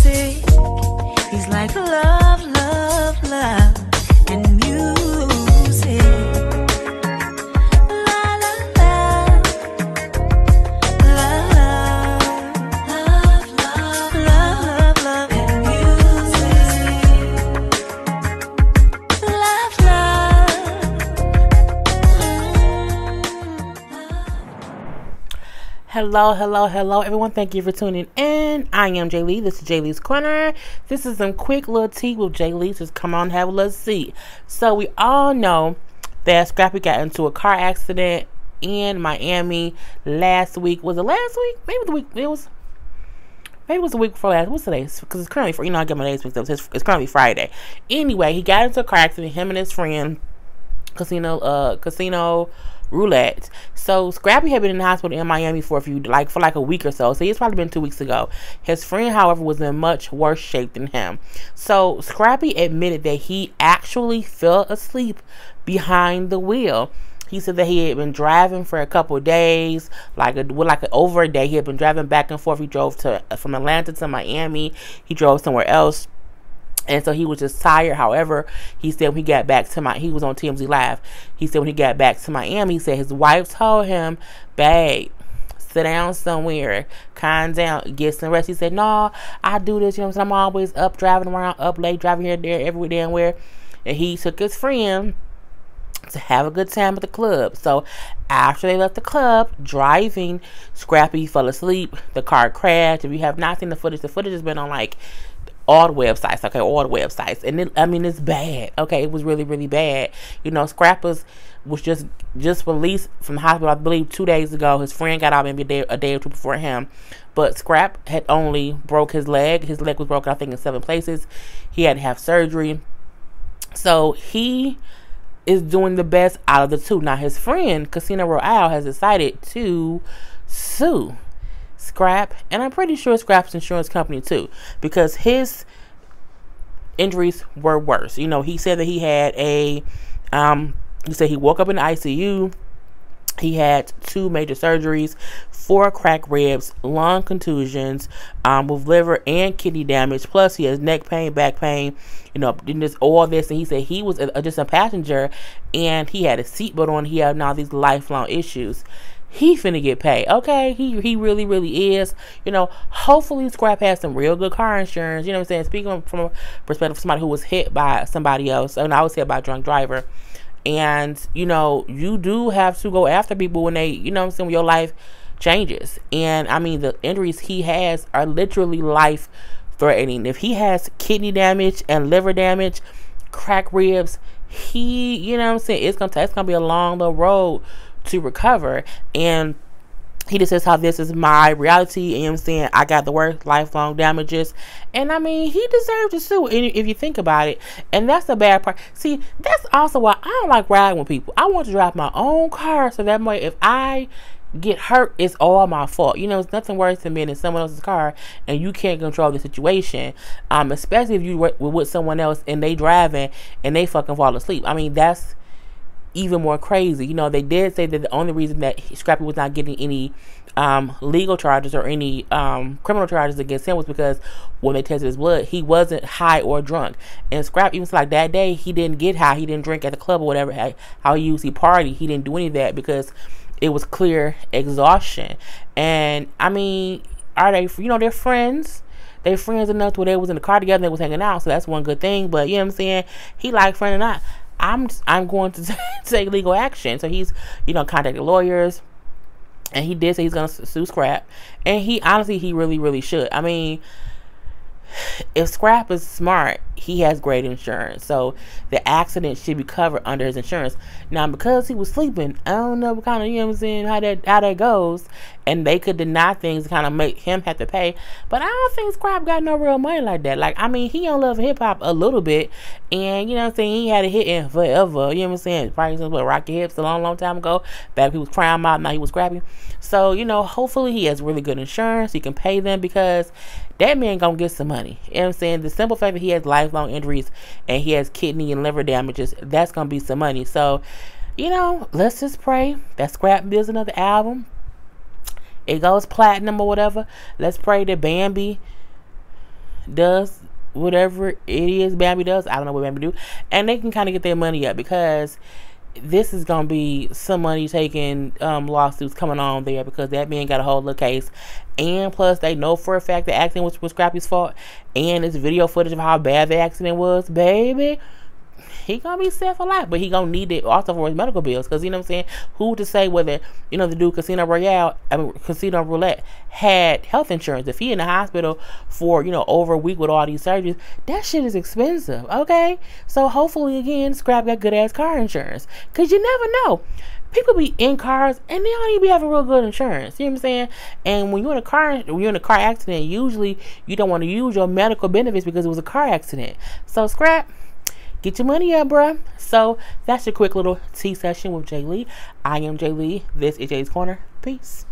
music. He's like love, love, love, and music. La la la, love, love, love, love, love, and music. Love, love. Hello, everyone. Thank you for tuning in. I am Jay Lee. This is Jay Lee's Corner. This is some quick little tea with Jay Lee. Just come on, have a little seat. So we all know that Scrappy got into a car accident in Miami last week. Was it last week? Maybe the week. Maybe it was the week before last. What's today? Because it's currently, I get my days mixed up. It's currently Friday. Anyway, he got into a car accident. Him and his friend, Casino Roulette. So Scrappy had been in the hospital in Miami for a week or so. So it's probably been 2 weeks ago. His friend, however, was in much worse shape than him. So Scrappy admitted that he actually fell asleep behind the wheel. He said that he had been driving for a couple of days, over a day. He had been driving back and forth. He drove from Atlanta to Miami. He drove somewhere else. And so he was just tired. However, he said when he got back to he was on TMZ Live. He said when he got back to Miami, he said his wife told him, babe, sit down somewhere, calm down, get some rest. He said, no, I do this, I'm always up, driving around, up late, driving here, there, everywhere, damn where. And he took his friend to have a good time at the club. So after they left the club, driving, Scrappy fell asleep. The car crashed. If you have not seen the footage has been on all the websites, and it's bad. Okay, it was really, really bad. Scrappers was just released from the hospital, I believe, 2 days ago. His friend got out maybe a day or two before him, but Scrap had only broke his leg. His leg was broken, I think, in 7 places. He had to have surgery, so he is doing the best out of the two. Now his friend Casino Royale has decided to sue Scrap, and I'm pretty sure Scrap's insurance company too, because his injuries were worse. He said that he had he said he woke up in the ICU. He had 2 major surgeries, 4 cracked ribs, lung contusions, with liver and kidney damage. Plus, he has neck pain, back pain, and just all this. And he said he was just a passenger, and he had a seatbelt on. He had now these lifelong issues. He finna get paid. Okay, he really, really is. Hopefully Scrap has some real good car insurance. You know what I'm saying? Speaking from a perspective of somebody who was hit by somebody else, and I was hit by a drunk driver. And, you do have to go after people when they, when your life changes. And, the injuries he has are literally life-threatening. If he has kidney damage and liver damage, cracked ribs, it's going to be a long, little road to recover. And he just says how this is my reality, and I got the worst lifelong damages, and he deserves to sue if you think about it. And that's the bad part. See, that's also why I don't like riding with people. I want to drive my own car, so that way if I get hurt, it's all my fault. It's nothing worse than being in someone else's car and you can't control the situation, especially if you were with someone else and they driving and they fucking fall asleep. That's even more crazy. They did say that the only reason that Scrappy was not getting any legal charges or any criminal charges against him was because when they tested his blood, he wasn't high or drunk. And Scrap, even that day, he didn't get high, he didn't drink at the club or whatever, how he usually party, he didn't do any of that because it was clear exhaustion. And are they, they're friends. They're friends enough to where they was in the car together and they was hanging out, so that's one good thing. But he like friend or not, I'm going to take legal action. So he's, contacted lawyers, and he did say he's going to sue Scrap. And he really, really should. If Scrap is smart, he has great insurance, so the accident should be covered under his insurance. Now, because he was sleeping, I don't know what kind of, how that goes, and they could deny things to kind of make him have to pay. But I don't think Scrap got no real money like that. He on love hip hop a little bit, and he had a hit in forever. Probably since Rocky Hips a long, long time ago. Back when he was crying out, now he was Scrappy. So hopefully he has really good insurance. He can pay them because that man gonna get some money. The simple fact that he has lifelong injuries and he has kidney and liver damages, that's gonna be some money. So, let's just pray that Scrap builds another album. It goes platinum or whatever. Let's pray that Bambi does whatever it is Bambi does. I don't know what Bambi do. And they can kind of get their money up, because this is going to be some money taking lawsuits coming on there, because that man got a whole little case. And plus, they know for a fact the accident was Scrappy's fault. And it's video footage of how bad the accident was. Baby, he gonna be set for life, but he gonna need it also for his medical bills, because, you know what I'm saying, who to say whether, you know, the dude Casino Roulette had health insurance. If he in the hospital for, you know, over a week with all these surgeries, that shit is expensive, okay? So hopefully, again, Scrap got good ass car insurance, because you never know. People be in cars and they don't even be having real good insurance. You know what I'm saying? And when you're in a car accident, usually you don't want to use your medical benefits because it was a car accident. So Scrap, get your money up, bruh. So that's your quick little tea session with Jay Lee. I am Jay Lee. This is Jay's Corner. Peace.